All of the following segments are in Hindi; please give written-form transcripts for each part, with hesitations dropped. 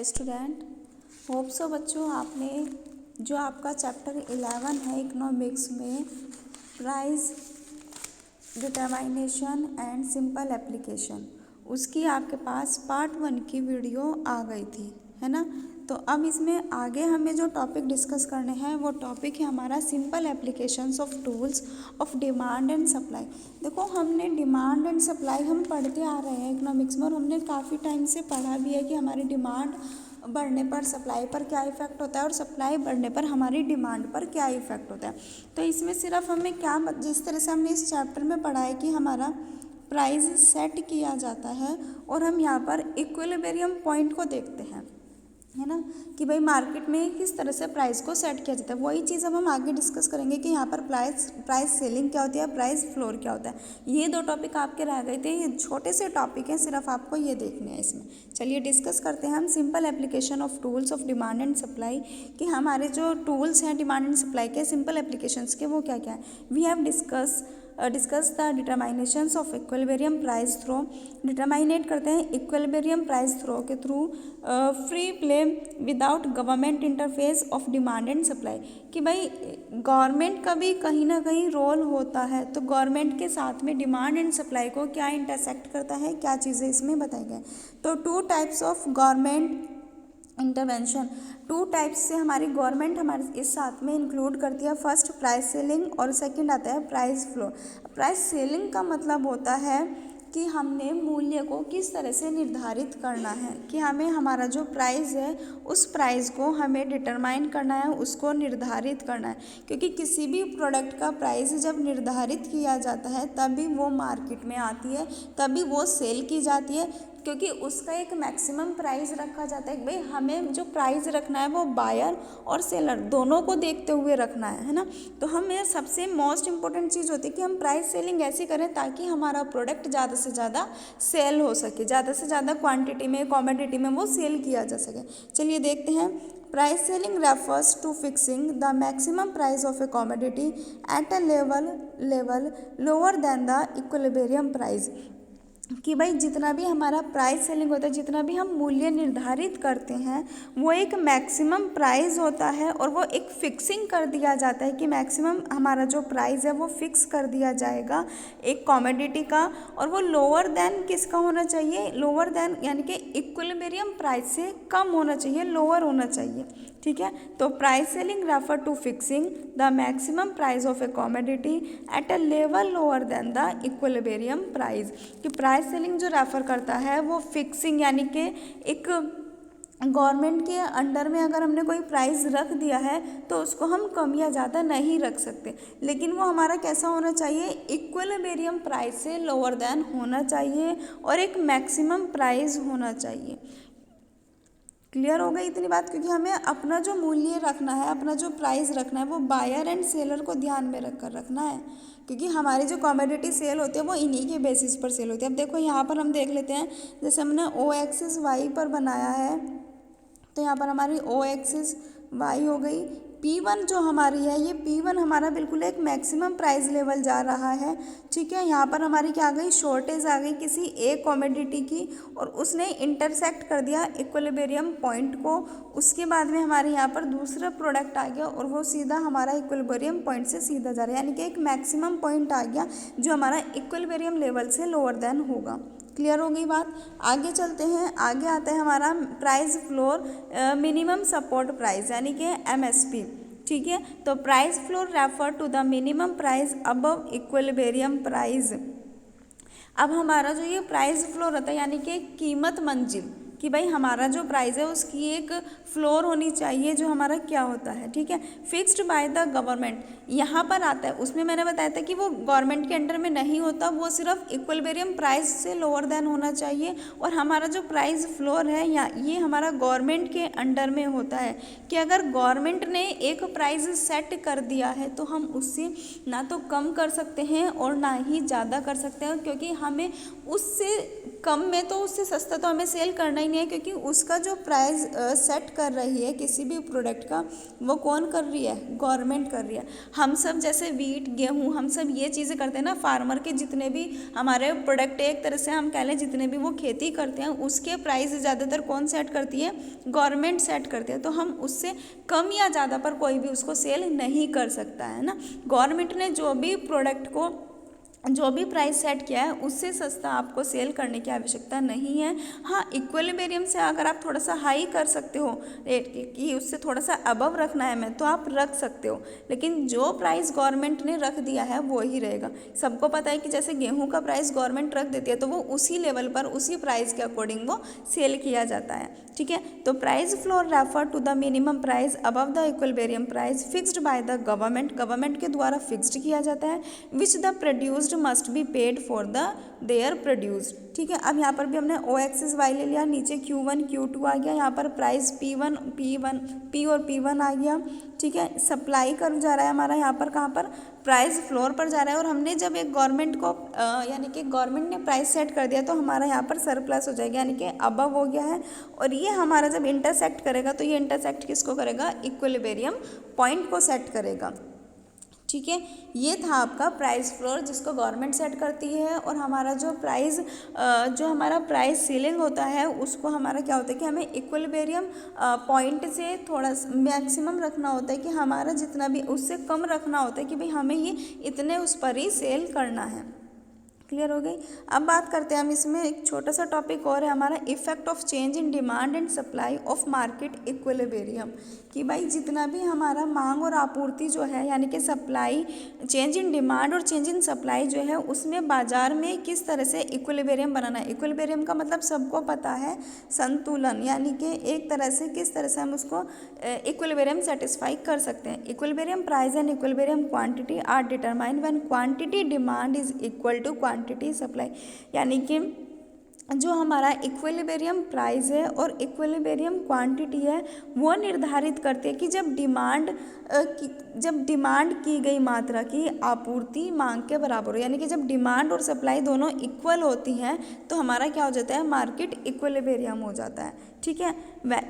स्टूडेंट, होप सो बच्चों आपने जो आपका चैप्टर 11 है इकोनॉमिक्स में price determination and simple application, उसकी आपके पास पार्ट 1 की वीडियो आ गई थी, है ना। तो अब इसमें आगे हमें जो टॉपिक डिस्कस करने हैं वो टॉपिक है हमारा simple applications of tools of demand and supply. देखो, हमने डिमांड एंड सप्लाई हम पढ़ते आ रहे हैं इकोनॉमिक्स में, और हमने काफ़ी टाइम से पढ़ा भी है कि हमारी डिमांड बढ़ने पर सप्लाई पर क्या इफ़ेक्ट होता है और सप्लाई बढ़ने पर हमारी डिमांड पर क्या इफ़ेक्ट होता है। तो इसमें सिर्फ हमें क्या, जिस तरह से हमने इस चैप्टर में पढ़ा है कि हमारा प्राइस सेट किया जाता है और हम यहाँ पर इक्विलिब्रियम पॉइंट को देखते हैं, है ना, कि भाई मार्केट में किस तरह से प्राइस को सेट किया जाता है। वही चीज़ अब हम आगे डिस्कस करेंगे कि यहाँ पर प्राइस सेलिंग क्या होती है, प्राइस फ्लोर क्या होता है। ये दो टॉपिक आपके रह गए थे, ये छोटे से टॉपिक हैं, सिर्फ आपको ये देखने हैं इसमें। चलिए डिस्कस करते हैं हम simple application of tools of demand and supply, कि हमारे जो टूल्स हैं डिमांड एंड सप्लाई के, सिंपल एप्लीकेशंस के, वो क्या क्या है। We have discuss the determinations of equilibrium price through. Determinate करते हैं इक्विलिब्रियम प्राइस थ्रो के through free play without government interface of demand and supply, कि भाई गवर्नमेंट का भी कहीं ना कहीं रोल होता है, तो गवर्नमेंट के साथ में डिमांड एंड सप्लाई को क्या इंटरसेक्ट करता है, क्या चीज़ें इसमें बताई गई। तो 2 types of government intervention, 2 types से हमारी गवर्नमेंट हमारे इस साथ में इंक्लूड करती है। फर्स्ट प्राइस सेलिंग और सेकंड आता है प्राइस फ्लोर। प्राइस सेलिंग का मतलब होता है कि हमने मूल्य को किस तरह से निर्धारित करना है, कि हमें हमारा जो प्राइस है उस प्राइस को हमें डिटरमाइन करना है, उसको निर्धारित करना है। क्योंकि किसी भी प्रोडक्ट का प्राइस जब निर्धारित किया जाता है तभी वो मार्केट में आती है, तभी वो सेल की जाती है, क्योंकि उसका एक मैक्सिमम प्राइस रखा जाता है। भाई हमें जो प्राइस रखना है वो बायर और सेलर दोनों को देखते हुए रखना है ना। तो हमें सबसे मोस्ट इम्पोर्टेंट चीज़ होती है कि हम प्राइस सेलिंग ऐसी करें ताकि हमारा प्रोडक्ट ज़्यादा से ज़्यादा सेल हो सके, ज़्यादा से ज़्यादा क्वांटिटी में, कमोडिटी में वो सेल किया जा सके। चलिए देखते हैं। Price ceiling refers to fixing the maximum price of a commodity at a level lower than the equilibrium price, कि भाई जितना भी हमारा प्राइस सेलिंग होता है, जितना भी हम मूल्य निर्धारित करते हैं, वो एक मैक्सिमम प्राइस होता है और वो एक फिक्सिंग कर दिया जाता है कि मैक्सिमम हमारा जो प्राइस है वो फिक्स कर दिया जाएगा एक कमोडिटी का, और वो लोअर देन किसका होना चाहिए, लोअर देन यानी कि इक्विलिब्रियम प्राइस से कम होना चाहिए, लोअर होना चाहिए। ठीक है, तो price ceiling refer to fixing the maximum price of a commodity at a level lower than the equilibrium price, कि प्राइस सेलिंग जो रेफर करता है वो फिक्सिंग यानी कि एक गवर्नमेंट के अंडर में अगर हमने कोई प्राइस रख दिया है तो उसको हम कम या ज़्यादा नहीं रख सकते, लेकिन वो हमारा कैसा होना चाहिए, इक्विलिब्रियम प्राइस से लोअर देन होना चाहिए और एक मैक्सिमम प्राइस होना चाहिए। क्लियर हो गई इतनी बात, क्योंकि हमें अपना जो मूल्य रखना है, अपना जो प्राइस रखना है वो बायर एंड सेलर को ध्यान में रखकर रखना है, क्योंकि हमारी जो कमोडिटी सेल होती है वो इन्हीं के बेसिस पर सेल होती है। अब देखो यहाँ पर हम देख लेते हैं, जैसे हमने ओ एक्सिस वाई पर बनाया है, तो यहाँ पर हमारी ओ एक्सिस वाई हो गई, P1 जो हमारी है, ये P1 हमारा बिल्कुल एक मैक्सिमम प्राइस लेवल जा रहा है। ठीक है, यहाँ पर हमारी क्या आ गई, शॉर्टेज आ गई किसी एक कमोडिटी की, और उसने इंटरसेक्ट कर दिया इक्विलिब्रियम पॉइंट को। उसके बाद में हमारे यहाँ पर दूसरा प्रोडक्ट आ गया और वो सीधा हमारा इक्विलिब्रियम पॉइंट से सीधा जा रहा है, यानी कि एक मैक्सिमम पॉइंट आ गया जो हमारा इक्विलिब्रियम लेवल से लोअर देन होगा। क्लियर हो गई बात। आगे चलते हैं, आगे आता है हमारा price floor minimum support price यानी कि MSP। ठीक है, तो price floor refer to the minimum price above equilibrium price. अब हमारा जो ये प्राइस फ्लोर होता है यानी कि कीमत मंजिल, कि भाई हमारा जो प्राइस है उसकी एक फ्लोर होनी चाहिए जो हमारा क्या होता है। ठीक है, फिक्स्ड बाय द गवर्नमेंट यहाँ पर आता है, उसमें मैंने बताया था कि वो गवर्नमेंट के अंडर में नहीं होता, वो सिर्फ इक्विलिब्रियम प्राइस से लोअर देन होना चाहिए। और हमारा जो प्राइस फ्लोर है या ये हमारा गवर्नमेंट के अंडर में होता है, कि अगर गवर्नमेंट ने एक प्राइस सेट कर दिया है तो हम उससे ना तो कम कर सकते हैं और ना ही ज़्यादा कर सकते हैं, क्योंकि हमें उससे कम में तो उससे सस्ता तो हमें सेल करना ही नहीं है, क्योंकि उसका जो प्राइस सेट कर रही है किसी भी प्रोडक्ट का, वो कौन कर रही है? गवर्नमेंट कर रही है। हम सब जैसे वीट, गेहूँ, हम सब ये चीज़ें करते हैं ना, फार्मर के जितने भी हमारे प्रोडक्ट, एक तरह से हम कह लें जितने भी वो खेती करते हैं, उसके प्राइस ज़्यादातर कौन सेट करती है? गवर्नमेंट सेट करती है। तो हम उससे कम या ज़्यादा पर कोई भी उसको सेल नहीं कर सकता है ना। गवर्नमेंट ने जो भी प्रोडक्ट को जो भी प्राइस सेट किया है उससे सस्ता आपको सेल करने की आवश्यकता नहीं है। हाँ, इक्विलिब्रियम से अगर आप थोड़ा सा हाई कर सकते हो रेट कि उससे थोड़ा सा अबव रखना है मैं, तो आप रख सकते हो, लेकिन जो प्राइस गवर्नमेंट ने रख दिया है वो ही रहेगा। सबको पता है कि जैसे गेहूं का प्राइस गवर्नमेंट रख देती है तो वो उसी लेवल पर, उसी प्राइस के अकॉर्डिंग वो सेल किया जाता है। ठीक है, तो price floor refer to the minimum price above the equilibrium price fixed by the government के द्वारा फिक्स्ड किया जाता है, which the produced must be paid for the their produced. ठीक है, अब यहाँ पर भी हमने ओ एक्सिस वाई ले लिया, नीचे Q1 Q2 आ गया, यहाँ पर प्राइस P और P1 आ गया। ठीक है, सप्लाई कर्व जा रहा है हमारा यहाँ पर, कहाँ पर? प्राइस फ्लोर पर जा रहा है। और हमने जब एक गवर्नमेंट को यानी कि गवर्नमेंट ने प्राइस सेट कर दिया तो हमारा यहाँ पर सरप्लस हो जाएगा, यानी कि अबव हो गया है। और ये हमारा जब इंटरसेक्ट करेगा तो ये इंटरसेक्ट किसको करेगा? इक्विलिब्रियम पॉइंट को सेट करेगा। ठीक है, ये था आपका प्राइस फ्लोर जिसको गवर्नमेंट सेट करती है। और हमारा जो हमारा प्राइस सीलिंग होता है उसको हमारा क्या होता है कि हमें इक्विलिब्रियम पॉइंट से थोड़ा मैक्सिमम रखना होता है, कि हमारा जितना भी उससे कम रखना होता है कि भाई हमें ये इतने उस पर ही सेल करना है। क्लियर हो गई। अब बात करते हैं हम इसमें एक छोटा सा टॉपिक और है हमारा, effect of change in demand and supply of market equilibrium, कि भाई जितना भी हमारा मांग और आपूर्ति जो है, यानी कि सप्लाई, चेंज इन डिमांड और चेंज इन सप्लाई जो है उसमें बाजार में किस तरह से इक्विलिब्रियम बनाना है। इक्विलिब्रियम का मतलब सबको पता है संतुलन, यानी कि एक तरह से किस तरह से हम उसको इक्विलिब्रियम सेटिस्फाई कर सकते हैं। Equilibrium price and equilibrium quantity are determined when quantity demand is equal to quantity supply, यानी कि जो हमारा इक्विलिब्रियम प्राइस है और इक्विलिब्रियम क्वांटिटी है वो निर्धारित करते हैं कि जब डिमांड की गई मात्रा की आपूर्ति मांग के बराबर हो, यानी कि जब डिमांड और सप्लाई दोनों इक्वल होती हैं तो हमारा क्या हो जाता है? मार्केट इक्विलिब्रियम हो जाता है। ठीक है,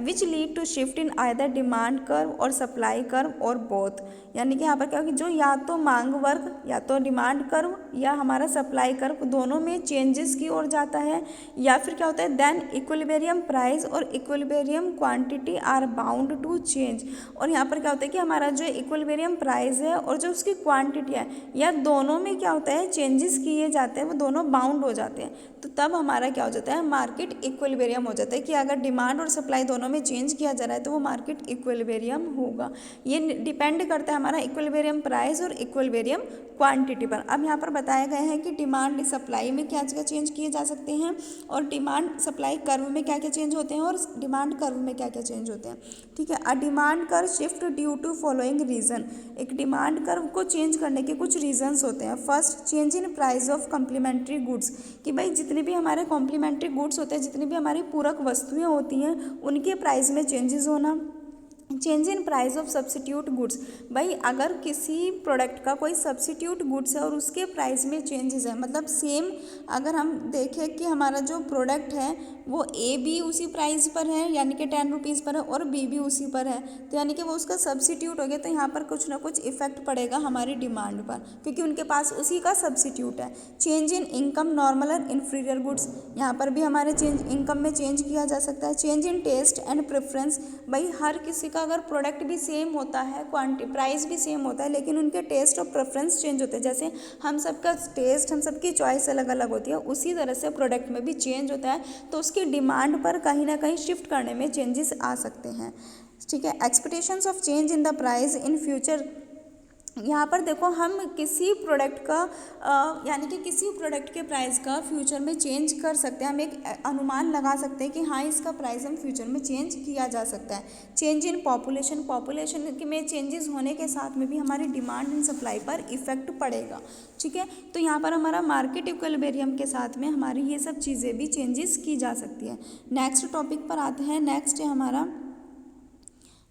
which lead to shift in either demand curve और सप्लाई कर्व और बोथ, यानी कि यहाँ पर क्या होगी, जो या तो मांग वर्ग या तो डिमांड कर्व या हमारा सप्लाई कर्व दोनों में चेंजेस की ओर जाता है, या फिर क्या होता है देन इक्विलिब्रियम प्राइस और equilibrium quantity are bound to change. और यहाँ पर क्या होता है कि हमारा जो इक्विलिब्रियम प्राइस है और जो उसकी क्वांटिटी है या दोनों में क्या होता है चेंजेस किए जाते हैं, वो दोनों बाउंड हो जाते हैं, तो तब हमारा क्या हो जाता है? मार्केट इक्विलिब्रियम हो जाता है, कि अगर डिमांड और सप्लाई दोनों में चेंज किया जा रहा है तो वो मार्केट इक्विलिब्रियम होगा। ये डिपेंड करता है हमारा इक्विलिब्रियम प्राइस और इक्विलिब्रियम क्वांटिटी पर। अब यहाँ पर बताया गया है कि डिमांड सप्लाई में क्या क्या चेंज किए जा सकते हैं और डिमांड सप्लाई कर्व में क्या क्या चेंज होते हैं और डिमांड कर्व में क्या क्या चेंज होते हैं। ठीक है, a demand curve shift due to following reason, एक डिमांड कर्व को चेंज करने के कुछ रीजंस होते हैं। First, change in price of complementary goods, कि भाई जितने भी हमारे कॉम्प्लीमेंट्री गुड्स होते हैं, जितनी भी हमारी पूरक वस्तुएं होती हैं उनके प्राइस में चेंजेस होना। Change in price of substitute goods, भाई अगर किसी प्रोडक्ट का कोई सब्सिट्यूट गुड्स है और उसके प्राइस में चेंजेस है, मतलब सेम अगर हम देखें कि हमारा जो प्रोडक्ट है वो ए भी उसी प्राइस पर है यानी कि 10 रुपीज़ पर है और बी भी उसी पर है, तो यानी कि वो उसका सब्सिट्यूट हो गया, तो यहाँ पर कुछ ना कुछ इफेक्ट पड़ेगा हमारी डिमांड पर, क्योंकि उनके पास उसी का सब्सिट्यूट है। चेंज इन इनकम नॉर्मल और इन्फीरियर गुड्स, यहाँ पर भी हमारे इनकम में चेंज किया जा सकता है। Change in taste and preference, भाई हर किसी का अगर प्रोडक्ट भी सेम होता है, क्वांटिटी प्राइस भी सेम होता है, लेकिन उनके टेस्ट और प्रेफरेंस चेंज होते हैं। जैसे हम सबका टेस्ट, हम सबकी चॉइस अलग अलग होती है, उसी तरह से प्रोडक्ट में भी चेंज होता है, तो उसकी डिमांड पर कहीं ना कहीं शिफ्ट करने में चेंजेस आ सकते हैं। ठीक है, expectations of change in the price in future, यहाँ पर देखो हम किसी प्रोडक्ट का यानी कि किसी प्रोडक्ट के प्राइस का फ्यूचर में चेंज कर सकते हैं, हम एक अनुमान लगा सकते हैं कि हाँ इसका प्राइस हम फ्यूचर में चेंज किया जा सकता है। चेंज इन पॉपुलेशन में चेंजेस होने के साथ में भी हमारी डिमांड एंड सप्लाई पर इफेक्ट पड़ेगा। ठीक है, तो यहाँ पर हमारा मार्केट इक्विलिब्रियम के साथ में हमारी ये सब चीज़ें भी चेंजेस की जा सकती है। नेक्स्ट टॉपिक पर आते हैं। नेक्स्ट है हमारा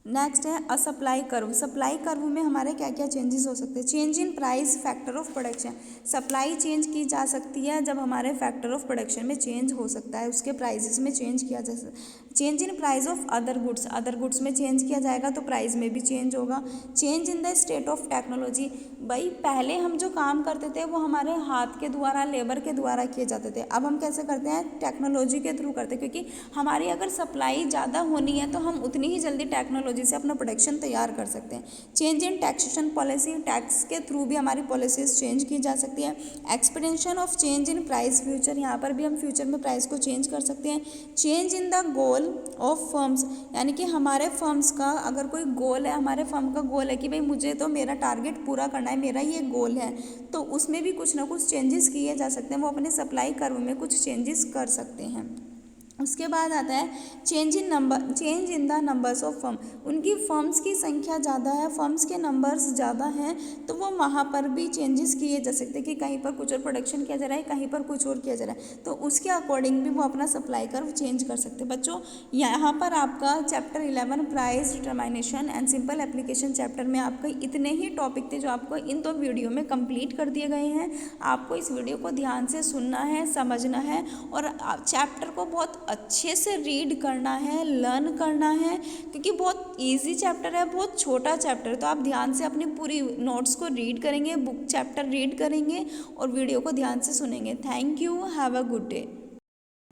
नेक्स्ट है a supply curve. Supply curve में हमारे क्या क्या चेंजेस हो सकते हैं? Change in price, factor of production. Supply change की जा सकती है जब हमारे फैक्टर ऑफ प्रोडक्शन में चेंज हो सकता है, उसके प्राइसेस में चेंज किया जा सकता है। Change in price of other goods, other goods में चेंज किया जाएगा तो प्राइस में भी चेंज होगा। Change in the state of technology, भाई पहले हम जो काम करते थे वो हमारे हाथ के द्वारा, लेबर के द्वारा किए जाते थे, अब हम कैसे करते हैं? टेक्नोलॉजी के थ्रू करते हैं, क्योंकि हमारी अगर सप्लाई ज़्यादा होनी है तो हम उतनी ही जल्दी टेक्नोलॉजी से अपना प्रोडक्शन तैयार कर सकते हैं। Change in taxation policy, tax के थ्रू भी हमारी पॉलिसीज चेंज की जा सकती है। Expansion of change in price future, यहाँ पर भी हम फ्यूचर में प्राइस को चेंज कर सकते हैं। Change in the goal of firms, यानी कि हमारे फर्म्स का अगर कोई गोल है, हमारे फर्म का गोल है कि भाई मुझे तो मेरा टारगेट पूरा करना है, मेरा ये गोल है, तो उसमें भी कुछ ना कुछ चेंजेस किए जा सकते हैं। वो अपने सप्लाई कर्व में कुछ चेंजेस कर सकते हैं। उसके बाद आता है change in the numbers of firm. उनकी फर्म्स की संख्या ज़्यादा है, फर्म्स के नंबर्स ज़्यादा हैं, तो वो वहाँ पर भी चेंजेस किए जा सकते हैं कि कहीं पर कुछ और प्रोडक्शन किया जा रहा है, कहीं पर कुछ और किया जा रहा है, तो उसके अकॉर्डिंग भी वो अपना सप्लाई कर्व चेंज कर सकते हैं। बच्चों यहाँ पर आपका chapter 11 price determination and simple application chapter में आपके इतने ही टॉपिक थे जो आपको इन 2 वीडियो में कंप्लीट कर दिए गए हैं। आपको इस वीडियो को ध्यान से सुनना है, समझना है और चैप्टर को बहुत अच्छे से रीड करना है, लर्न करना है, क्योंकि बहुत इजी चैप्टर है, बहुत छोटा चैप्टर है। तो आप ध्यान से अपनी पूरी नोट्स को रीड करेंगे, बुक चैप्टर रीड करेंगे और वीडियो को ध्यान से सुनेंगे। Thank you, have a good day.